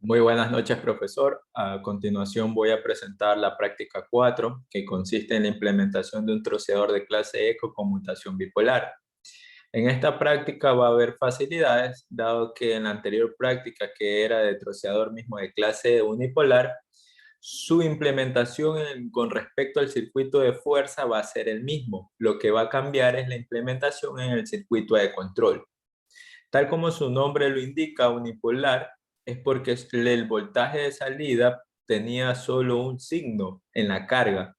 Muy buenas noches, profesor. A continuación voy a presentar la práctica 4, que consiste en la implementación de un troceador de clase E con conmutación bipolar. En esta práctica va a haber facilidades, dado que en la anterior práctica, que era de troceador mismo de clase E unipolar, su implementación con respecto al circuito de fuerza va a ser el mismo. Lo que va a cambiar es la implementación en el circuito de control. Tal como su nombre lo indica, unipolar, es porque el voltaje de salida tenía solo un signo en la carga,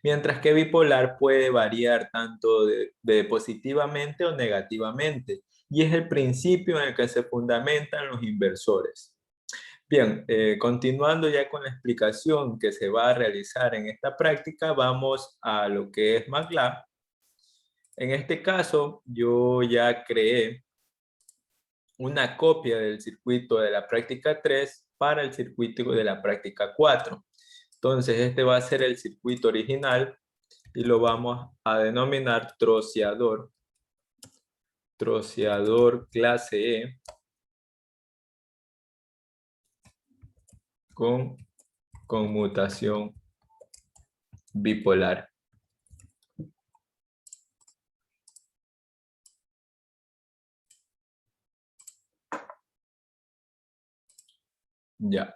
mientras que bipolar puede variar tanto de positivamente o negativamente, y es el principio en el que se fundamentan los inversores. Bien, continuando ya con la explicación que se va a realizar en esta práctica, vamos a lo que es MATLAB. En este caso, yo ya creé una copia del circuito de la práctica 3 para el circuito de la práctica 4. Entonces, este va a ser el circuito original y lo vamos a denominar troceador. Troceador clase E con conmutación bipolar. Ya.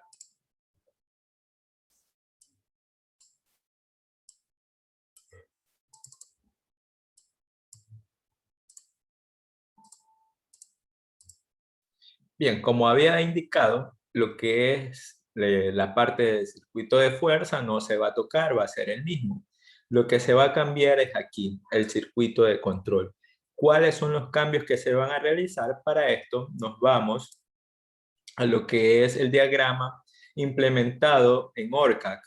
Bien, como había indicado, lo que es la parte del circuito de fuerza no se va a tocar, va a ser el mismo. Lo que se va a cambiar es aquí, el circuito de control. ¿Cuáles son los cambios que se van a realizar? Para esto nos vamos a lo que es el diagrama implementado en ORCAC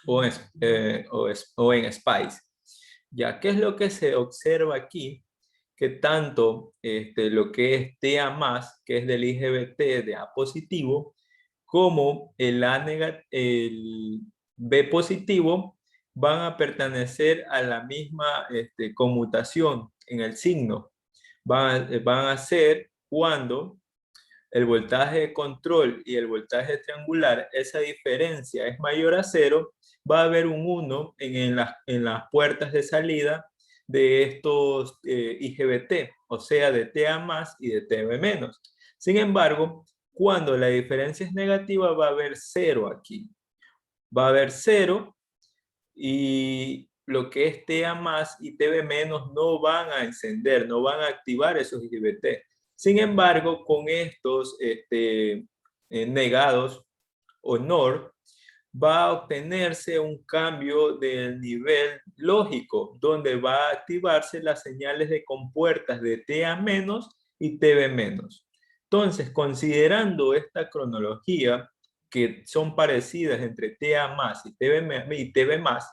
o en SPICE. Ya, ¿qué es lo que se observa aquí? Que tanto lo que es TA+, que es del IGBT de A positivo, como el B positivo van a pertenecer a la misma conmutación en el signo. Van a ser cuando el voltaje de control y el voltaje triangular, esa diferencia es mayor a 0, va a haber un 1 en las puertas de salida de estos IGBT, o sea, de TA más y de TB menos. Sin embargo, cuando la diferencia es negativa, va a haber 0 aquí. Va a haber 0 y lo que es TA más y TB menos no van a encender, no van a activar esos IGBT. Sin embargo, con estos negados o NOR, va a obtenerse un cambio del nivel lógico, donde va a activarse las señales de compuertas de TA menos y TB menos. Entonces, considerando esta cronología, que son parecidas entre TA más y TB más,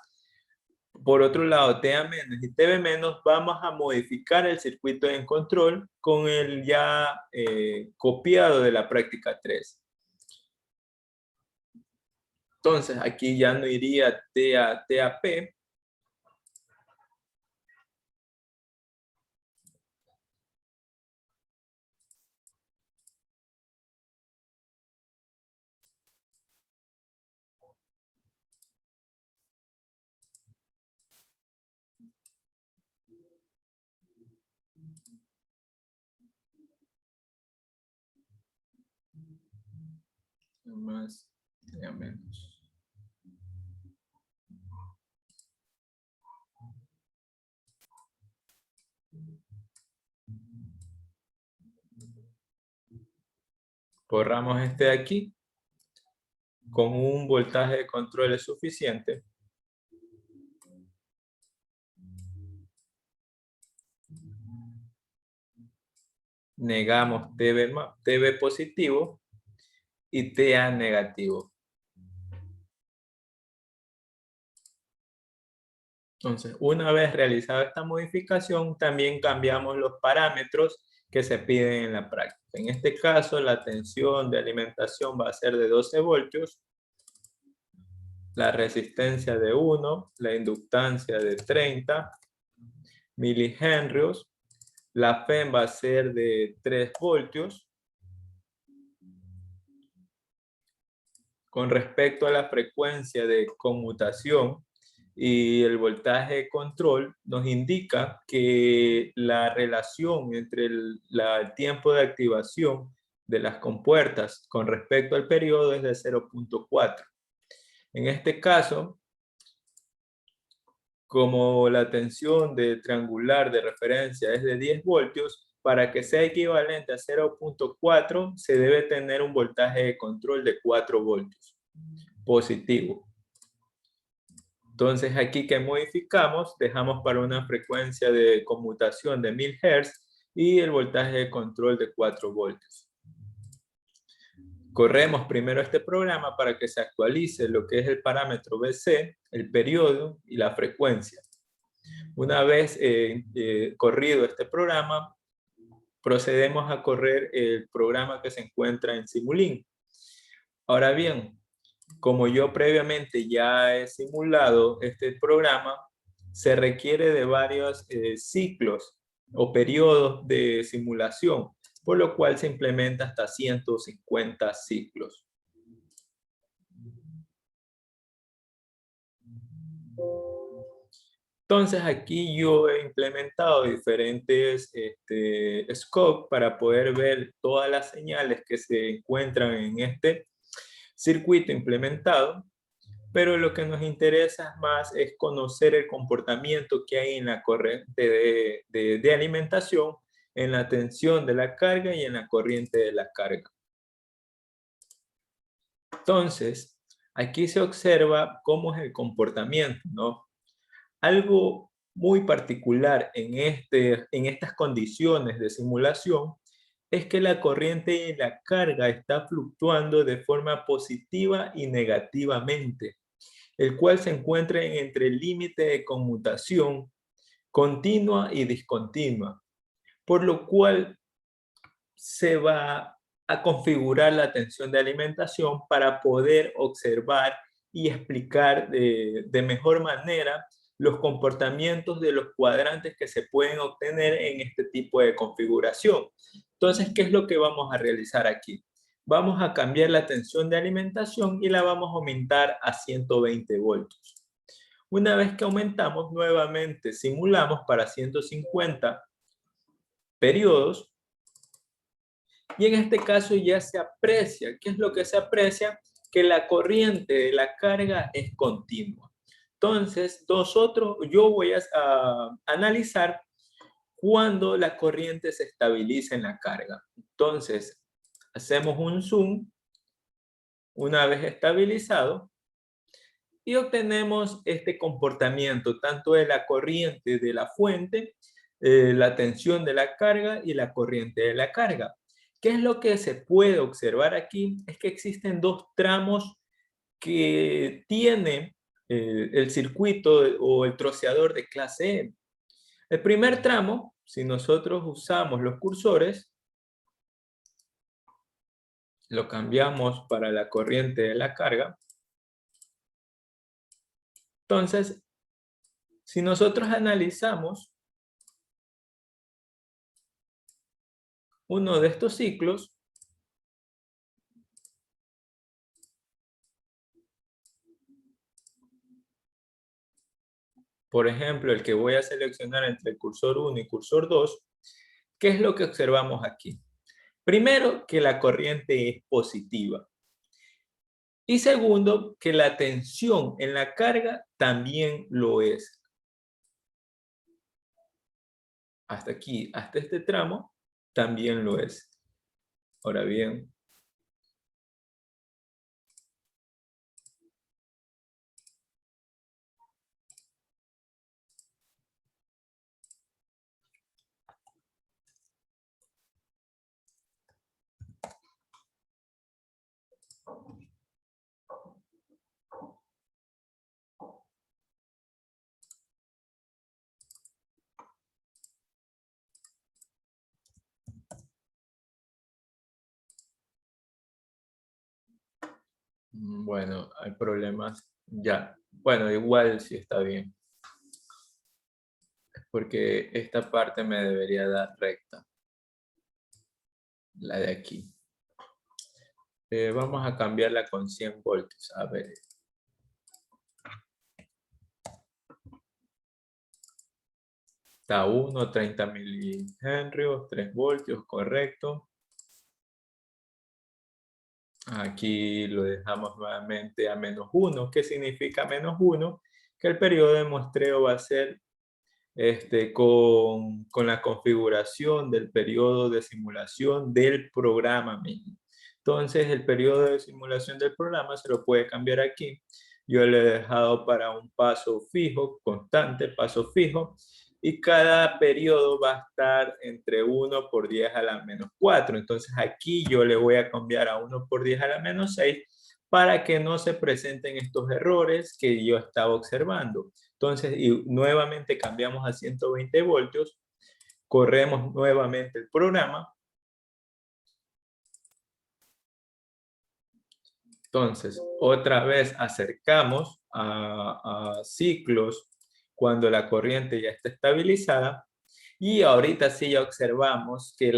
por otro lado, TA menos y TB menos, vamos a modificar el circuito de control con el ya copiado de la práctica 3. Entonces, aquí ya no iría TAP. Más, TA menos. Borramos este de aquí. Con un voltaje de control es suficiente. Negamos TB positivo y TA negativo. Entonces, una vez realizada esta modificación, también cambiamos los parámetros que se piden en la práctica. En este caso, la tensión de alimentación va a ser de 12 voltios, la resistencia de 1, la inductancia de 30 milihenrios, la FEM va a ser de 3 voltios, con respecto a la frecuencia de conmutación y el voltaje de control, nos indica que la relación entre el tiempo de activación de las compuertas con respecto al periodo es de 0.4. En este caso, como la tensión de triangular de referencia es de 10 voltios, para que sea equivalente a 0.4 se debe tener un voltaje de control de 4 voltios positivo. Entonces aquí que modificamos, dejamos para una frecuencia de conmutación de 1000 Hz y el voltaje de control de 4 voltios. Corremos primero este programa para que se actualice lo que es el parámetro BC, el periodo y la frecuencia. Una vez corrido este programa, procedemos a correr el programa que se encuentra en Simulink. Ahora bien, como yo previamente ya he simulado este programa, se requiere de varios ciclos o periodos de simulación, por lo cual se implementa hasta 150 ciclos. Entonces aquí yo he implementado diferentes scopes para poder ver todas las señales que se encuentran en este circuito implementado, pero lo que nos interesa más es conocer el comportamiento que hay en la corriente de alimentación, en la tensión de la carga y en la corriente de la carga. Entonces, aquí se observa cómo es el comportamiento, ¿no? Algo muy particular en estas condiciones de simulación es que la corriente y la carga está fluctuando de forma positiva y negativamente, el cual se encuentra entre el límite de conmutación continua y discontinua, por lo cual se va a configurar la tensión de alimentación para poder observar y explicar de mejor manera los comportamientos de los cuadrantes que se pueden obtener en este tipo de configuración. Entonces, ¿qué es lo que vamos a realizar aquí? Vamos a cambiar la tensión de alimentación y la vamos a aumentar a 120 voltios. Una vez que aumentamos, nuevamente simulamos para 150 periodos y en este caso ya se aprecia. ¿Qué es lo que se aprecia? Que la corriente de la carga es continua. Entonces, yo voy a analizar cuando la corriente se estabiliza en la carga. Entonces, hacemos un zoom una vez estabilizado y obtenemos este comportamiento tanto de la corriente de la fuente, la tensión de la carga y la corriente de la carga. ¿Qué es lo que se puede observar aquí? Es que existen dos tramos que tiene el circuito o el troceador de clase E. El primer tramo, si nosotros usamos los cursores, lo cambiamos para la corriente de la carga. Entonces, si nosotros analizamos uno de estos ciclos, por ejemplo, el que voy a seleccionar entre el cursor 1 y cursor 2, ¿qué es lo que observamos aquí? Primero, que la corriente es positiva. Y segundo, que la tensión en la carga también lo es. Hasta aquí, hasta este tramo, también lo es. Ahora bien, bueno, hay problemas ya. Bueno, igual sí está bien. Porque esta parte me debería dar recta. La de aquí. Vamos a cambiarla con 100 voltios. A ver. Está 1, 30 milihenrios, 3 voltios, correcto. Aquí lo dejamos nuevamente a -1. ¿Qué significa -1? Que el periodo de muestreo va a ser con la configuración del periodo de simulación del programa mismo. Entonces, el periodo de simulación del programa se lo puede cambiar aquí. Yo le he dejado para un paso fijo, constante, paso fijo, y cada periodo va a estar entre 1 por 10 a la -4. Entonces, aquí yo le voy a cambiar a 1 por 10 a la -6 para que no se presenten estos errores que yo estaba observando. Entonces, y nuevamente cambiamos a 120 voltios, corremos nuevamente el programa. Entonces, otra vez acercamos a ciclos cuando la corriente ya está estabilizada. Y ahorita sí ya observamos que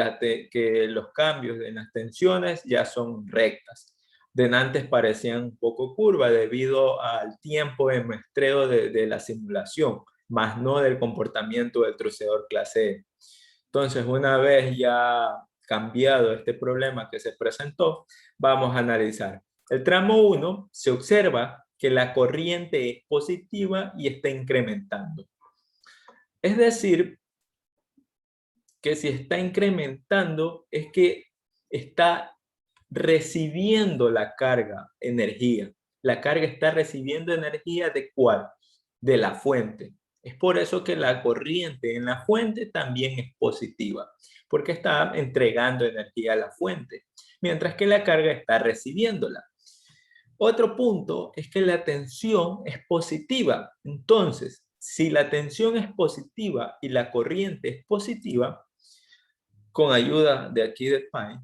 los cambios de las tensiones ya son rectas. De antes parecían un poco curvas debido al tiempo de muestreo de la simulación, más no del comportamiento del troceador clase E. Entonces, una vez ya cambiado este problema que se presentó, vamos a analizar. El tramo 1 se observa que la corriente es positiva y está incrementando. Es decir, que si está incrementando es que está recibiendo la carga, energía. La carga está recibiendo energía ¿de cuál? De la fuente. Es por eso que la corriente en la fuente también es positiva, porque está entregando energía a la fuente, mientras que la carga está recibiéndola. Otro punto es que la tensión es positiva. Entonces, si la tensión es positiva y la corriente es positiva, con ayuda de aquí de Pine,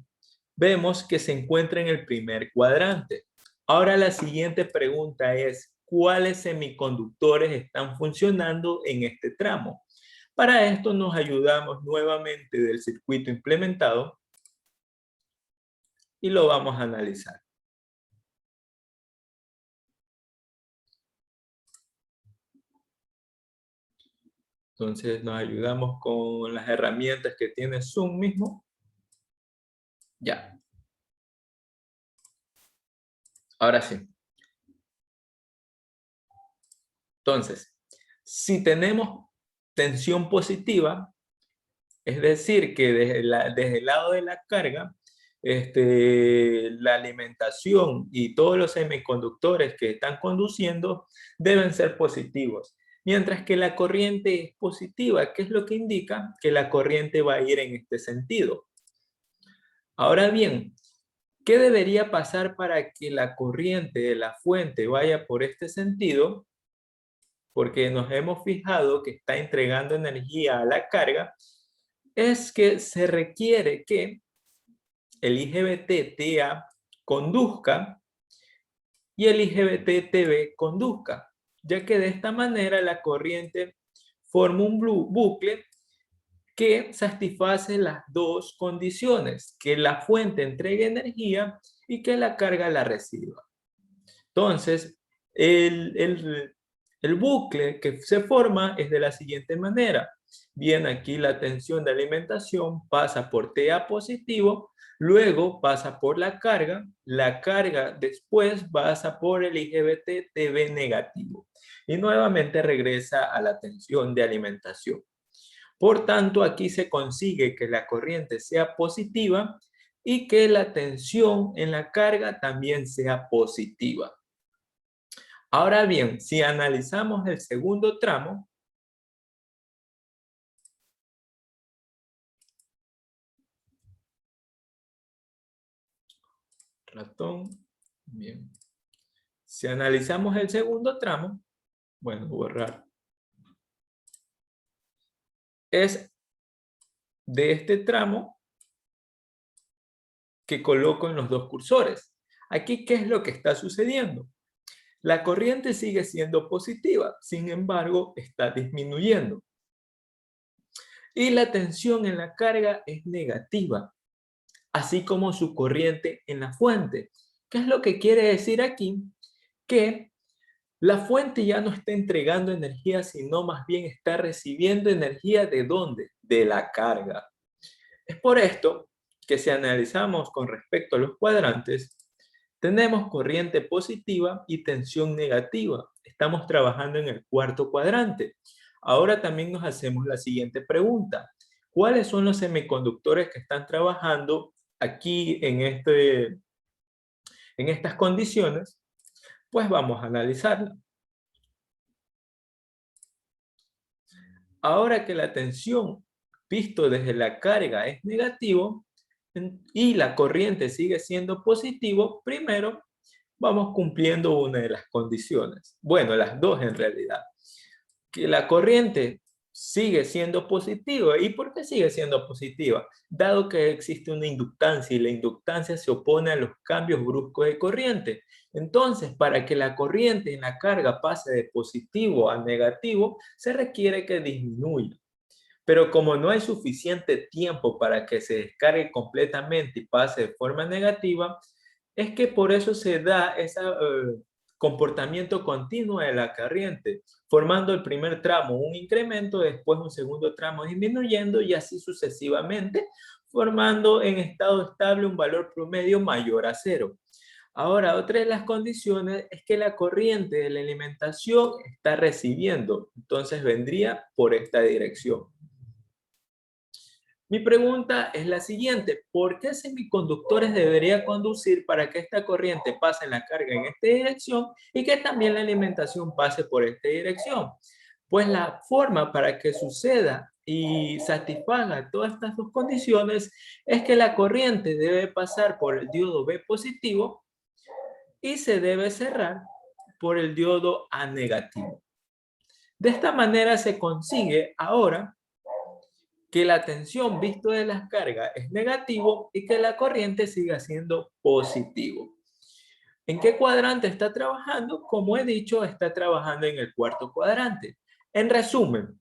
vemos que se encuentra en el primer cuadrante. Ahora la siguiente pregunta es, ¿cuáles semiconductores están funcionando en este tramo? Para esto nos ayudamos nuevamente del circuito implementado y lo vamos a analizar. Entonces nos ayudamos con las herramientas que tiene Zoom mismo. Ya. Ahora sí. Entonces, si tenemos tensión positiva, es decir, que desde el lado de la carga, la alimentación y todos los semiconductores que están conduciendo deben ser positivos. Mientras que la corriente es positiva, ¿qué es lo que indica? Que la corriente va a ir en este sentido. Ahora bien, ¿qué debería pasar para que la corriente de la fuente vaya por este sentido? Porque nos hemos fijado que está entregando energía a la carga, es que se requiere que el IGBT-TA conduzca y el IGBT-TB conduzca, ya que de esta manera la corriente forma un bucle que satisface las dos condiciones, que la fuente entregue energía y que la carga la reciba. Entonces, el bucle que se forma es de la siguiente manera. Bien, aquí la tensión de alimentación pasa por TA positivo, luego pasa por la carga después pasa por el IGBT TB negativo y nuevamente regresa a la tensión de alimentación. Por tanto, aquí se consigue que la corriente sea positiva y que la tensión en la carga también sea positiva. Ahora bien, si analizamos el segundo tramo, ratón, bien. Si analizamos el segundo tramo, bueno, borrar, es de este tramo que coloco en los dos cursores. Aquí, ¿qué es lo que está sucediendo? La corriente sigue siendo positiva, sin embargo, está disminuyendo. Y la tensión en la carga es negativa. así como su corriente en la fuente. ¿Qué es lo que quiere decir aquí? Que la fuente ya no está entregando energía, sino más bien está recibiendo energía ¿de dónde? De la carga. Es por esto que si analizamos con respecto a los cuadrantes, tenemos corriente positiva y tensión negativa. Estamos trabajando en el cuarto cuadrante. Ahora también nos hacemos la siguiente pregunta. ¿Cuáles son los semiconductores que están trabajando aquí en estas condiciones? Pues vamos a analizarla. Ahora que la tensión visto desde la carga es negativo y la corriente sigue siendo positivo, primero vamos cumpliendo una de las condiciones. Bueno, las dos en realidad. Que la corriente sigue siendo positiva. ¿Y por qué sigue siendo positiva? Dado que existe una inductancia y la inductancia se opone a los cambios bruscos de corriente. Entonces, para que la corriente en la carga pase de positivo a negativo, se requiere que disminuya. Pero como no hay suficiente tiempo para que se descargue completamente y pase de forma negativa, es que por eso se da ese comportamiento continuo de la corriente, formando el primer tramo un incremento, después un segundo tramo disminuyendo y así sucesivamente, formando en estado estable un valor promedio mayor a cero. Ahora, otra de las condiciones es que la corriente de la alimentación está recibiendo, entonces vendría por esta dirección. Mi pregunta es la siguiente: ¿por qué semiconductores debería conducir para que esta corriente pase la carga en esta dirección y que también la alimentación pase por esta dirección? Pues la forma para que suceda y satisfaga todas estas dos condiciones es que la corriente debe pasar por el diodo B positivo y se debe cerrar por el diodo A negativo. De esta manera se consigue ahora que la tensión visto de las cargas es negativo y que la corriente siga siendo positivo. ¿En qué cuadrante está trabajando? Como he dicho, está trabajando en el cuarto cuadrante. En resumen,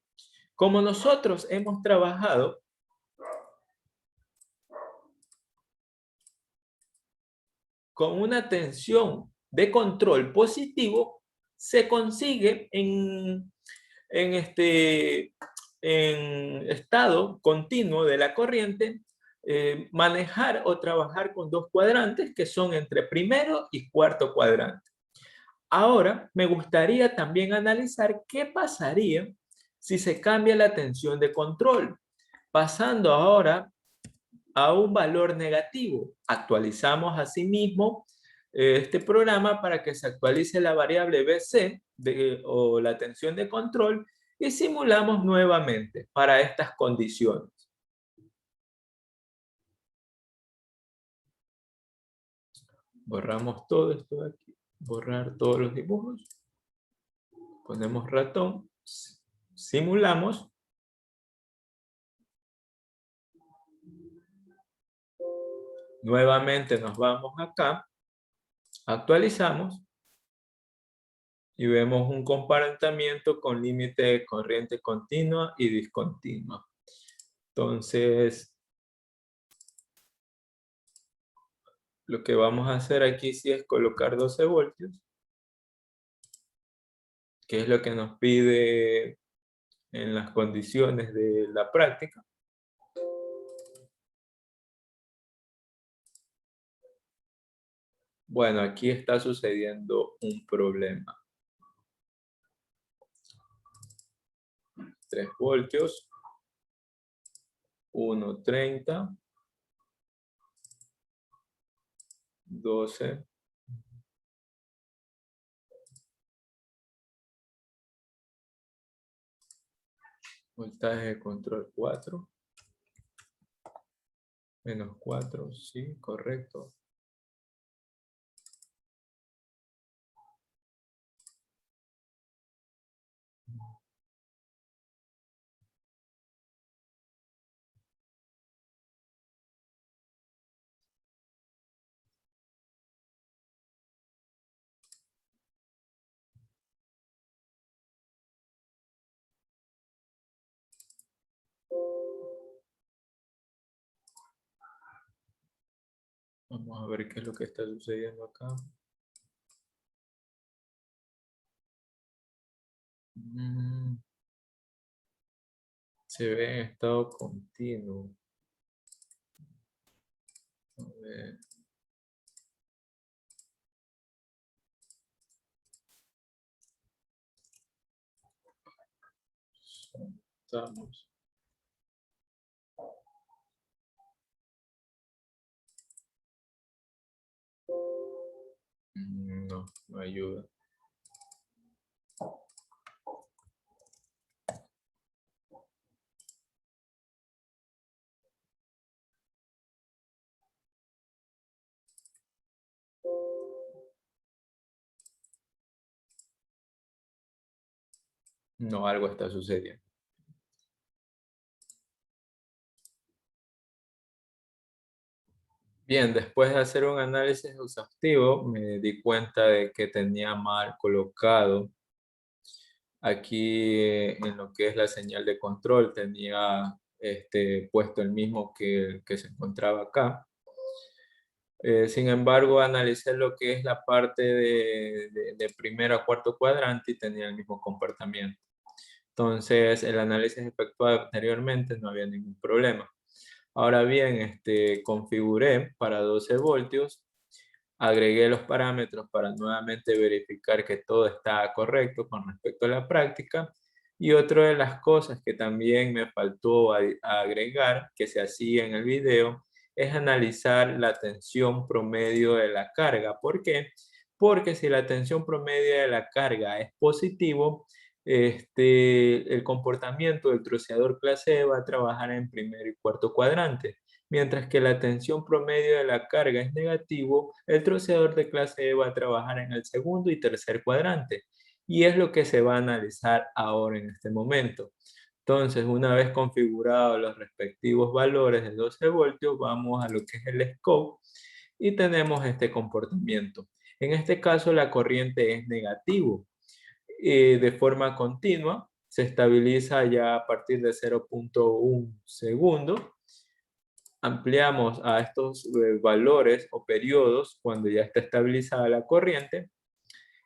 como nosotros hemos trabajado con una tensión de control positivo, se consigue en estado continuo de la corriente, manejar o trabajar con dos cuadrantes que son entre primero y cuarto cuadrante. Ahora, me gustaría también analizar qué pasaría si se cambia la tensión de control, pasando ahora a un valor negativo. Actualizamos asimismo este programa para que se actualice la variable BC o la tensión de control y simulamos nuevamente para estas condiciones. Borramos todo esto de aquí, borrar todos los dibujos, ponemos ratón, simulamos. Nuevamente nos vamos acá, actualizamos y vemos un comportamiento con límite de corriente continua y discontinua. Entonces, lo que vamos a hacer aquí sí es colocar 12 voltios, que es lo que nos pide en las condiciones de la práctica. Bueno, aquí está sucediendo un problema. 3 voltios, 1.30, 12, voltaje de control 4, menos 4, sí, correcto. Vamos a ver qué es lo que está sucediendo acá. Mm, Se ve en estado continuo. A ver. Estamos. No, no ayuda. No, algo está sucediendo. Bien, después de hacer un análisis exhaustivo, me di cuenta de que tenía mal colocado aquí en lo que es la señal de control, tenía puesto el mismo que se encontraba acá. Sin embargo, analicé lo que es la parte de primero a cuarto cuadrante y tenía el mismo comportamiento. Entonces, el análisis efectuado anteriormente no había ningún problema. Ahora bien, configuré para 12 voltios, agregué los parámetros para nuevamente verificar que todo está correcto con respecto a la práctica. Y otra de las cosas que también me faltó agregar, que se hacía en el video, es analizar la tensión promedio de la carga. ¿Por qué? Porque si la tensión promedio de la carga es positivo, el comportamiento del troceador clase E va a trabajar en primer y cuarto cuadrante. Mientras que la tensión promedio de la carga es negativo, el troceador de clase E va a trabajar en el segundo y tercer cuadrante. Y es lo que se va a analizar ahora en este momento. Entonces, una vez configurados los respectivos valores de 12 voltios, vamos a lo que es el scope y tenemos este comportamiento. En este caso, la corriente es negativo. De forma continua, se estabiliza ya a partir de 0.1 segundo. Ampliamos a estos valores o periodos cuando ya está estabilizada la corriente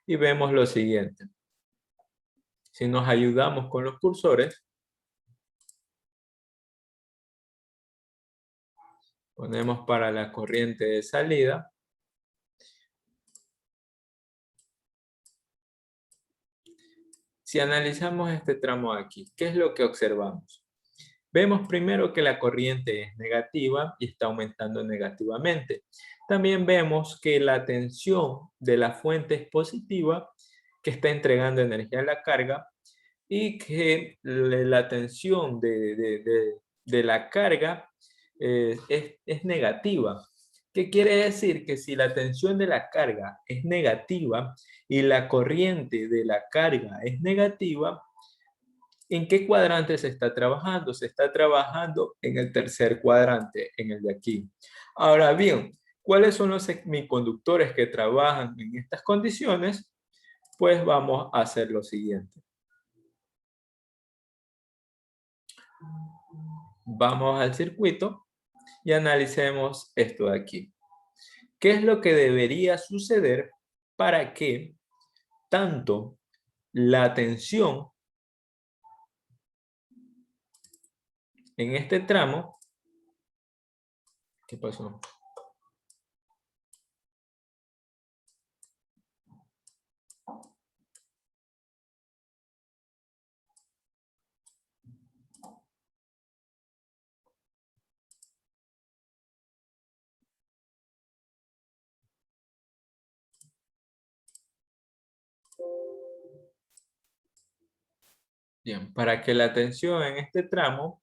y vemos lo siguiente. Si nos ayudamos con los cursores, ponemos para la corriente de salida. Si analizamos este tramo aquí, ¿qué es lo que observamos? Vemos primero que la corriente es negativa y está aumentando negativamente. También vemos que la tensión de la fuente es positiva, que está entregando energía a la carga, y que la tensión de la carga es negativa. ¿Qué quiere decir? Que si la tensión de la carga es negativa y la corriente de la carga es negativa, ¿en qué cuadrante se está trabajando? Se está trabajando en el tercer cuadrante, en el de aquí. Ahora bien, ¿cuáles son los semiconductores que trabajan en estas condiciones? Pues vamos a hacer lo siguiente. Vamos al circuito y analicemos esto de aquí. ¿Qué es lo que debería suceder para que tanto la tensión en este tramo, ¿qué pasó? Bien, para que la tensión en este tramo,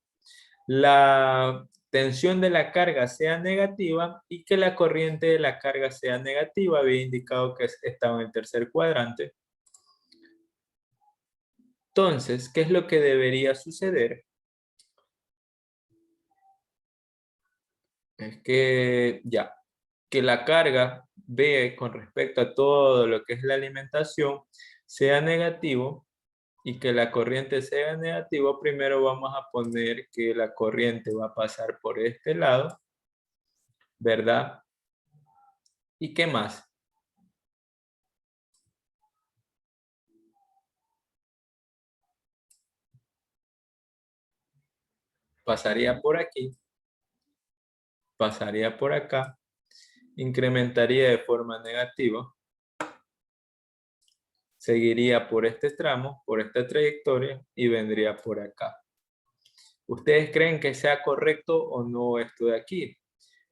la tensión de la carga sea negativa y que la corriente de la carga sea negativa, había indicado que estaba en el tercer cuadrante. Entonces, ¿qué es lo que debería suceder? Es que ya, que la carga B con respecto a todo lo que es la alimentación sea negativo y que la corriente sea negativa, primero vamos a poner que la corriente va a pasar por este lado, ¿verdad? ¿Y qué más? Pasaría por aquí, pasaría por acá, incrementaría de forma negativa, seguiría por este tramo, por esta trayectoria y vendría por acá. ¿Ustedes creen que sea correcto o no esto de aquí?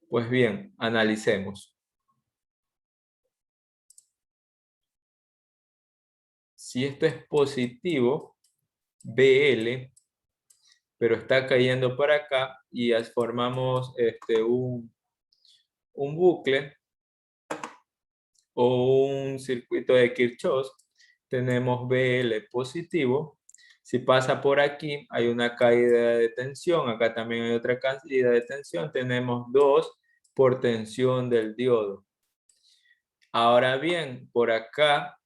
Pues bien, analicemos. Si esto es positivo, BL, pero está cayendo para acá y formamos un bucle o un circuito de Kirchhoff, tenemos BL positivo. Si pasa por aquí, hay una caída de tensión. Acá también hay otra caída de tensión. Tenemos 2 por tensión del diodo. Ahora bien, por acá,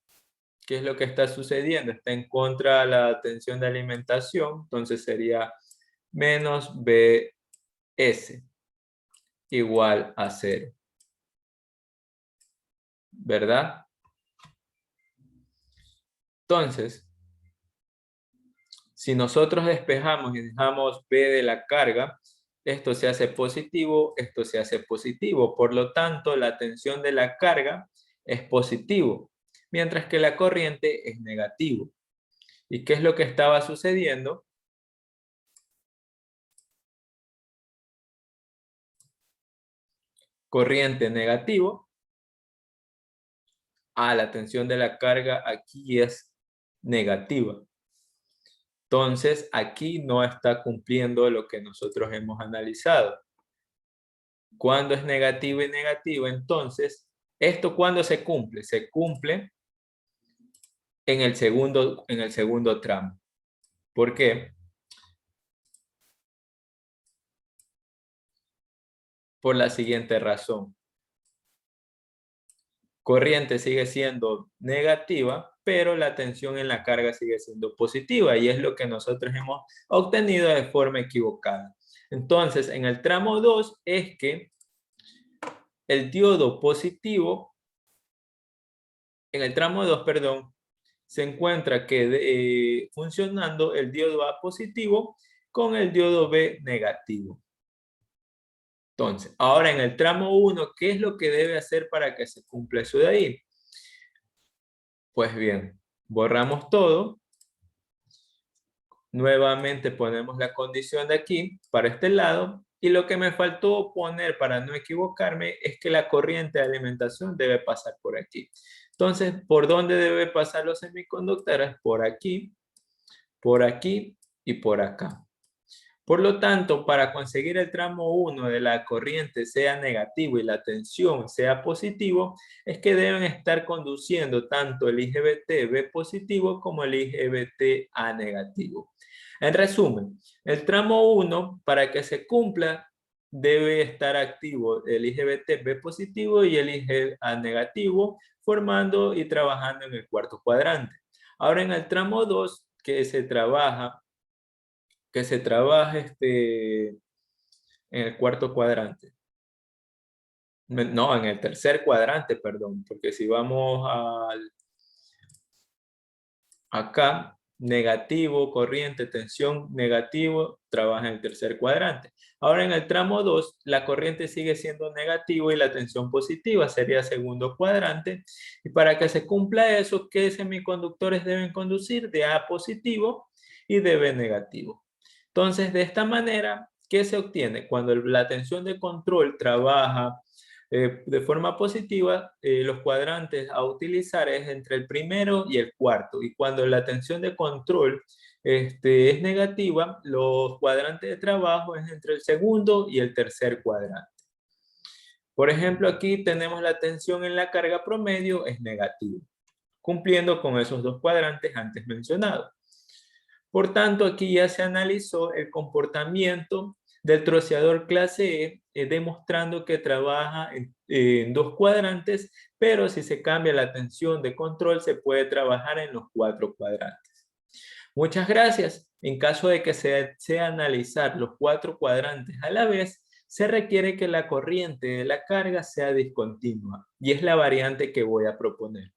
¿qué es lo que está sucediendo? Está en contra de la tensión de alimentación. Entonces sería menos BS igual a 0. ¿Verdad? Entonces, si nosotros despejamos y dejamos B de la carga, esto se hace positivo, esto se hace positivo. Por lo tanto, la tensión de la carga es positivo, mientras que la corriente es negativo. ¿Y qué es lo que estaba sucediendo? Corriente negativo. La tensión de la carga aquí es negativa. Entonces, aquí no está cumpliendo lo que nosotros hemos analizado. Cuando es negativo y negativo, entonces, ¿esto cuándo se cumple? Se cumple en el segundo tramo. ¿Por qué? Por la siguiente razón. Corriente sigue siendo negativa, pero la tensión en la carga sigue siendo positiva y es lo que nosotros hemos obtenido de forma equivocada. Entonces, en el tramo 2 es que el diodo positivo, en el tramo 2, perdón, se encuentra que funcionando el diodo A positivo con el diodo B negativo. Entonces, ahora en el tramo 1, ¿qué es lo que debe hacer para que se cumpla eso de ahí? Pues bien, borramos todo. Nuevamente ponemos la condición de aquí para este lado. Y lo que me faltó poner para no equivocarme es que la corriente de alimentación debe pasar por aquí. Entonces, ¿por dónde debe pasar los semiconductores? Por aquí y por acá. Por lo tanto, para conseguir el tramo 1 de la corriente sea negativo y la tensión sea positivo, es que deben estar conduciendo tanto el IGBT B positivo como el IGBT A negativo. En resumen, el tramo 1, para que se cumpla, debe estar activo el IGBT B positivo y el IGA negativo, formando y trabajando en el cuarto cuadrante. Ahora en el tramo 2, que se trabaja en el cuarto cuadrante. No, en el tercer cuadrante, perdón, porque si vamos acá, negativo, corriente, tensión, negativo, trabaja en el tercer cuadrante. Ahora en el tramo 2, la corriente sigue siendo negativo y la tensión positiva sería segundo cuadrante. Y para que se cumpla eso, ¿qué semiconductores deben conducir? De A positivo y de B negativo. Entonces, de esta manera, ¿qué se obtiene? Cuando la tensión de control trabaja de forma positiva, los cuadrantes a utilizar es entre el primero y el cuarto. Y cuando la tensión de control es negativa, los cuadrantes de trabajo es entre el segundo y el tercer cuadrante. Por ejemplo, aquí tenemos la tensión en la carga promedio es negativa, cumpliendo con esos dos cuadrantes antes mencionados. Por tanto, aquí ya se analizó el comportamiento del troceador clase E, demostrando que trabaja en dos cuadrantes, pero si se cambia la tensión de control, se puede trabajar en los 4 cuadrantes. Muchas gracias. En caso de que se desee analizar los 4 cuadrantes a la vez, se requiere que la corriente de la carga sea discontinua y es la variante que voy a proponer.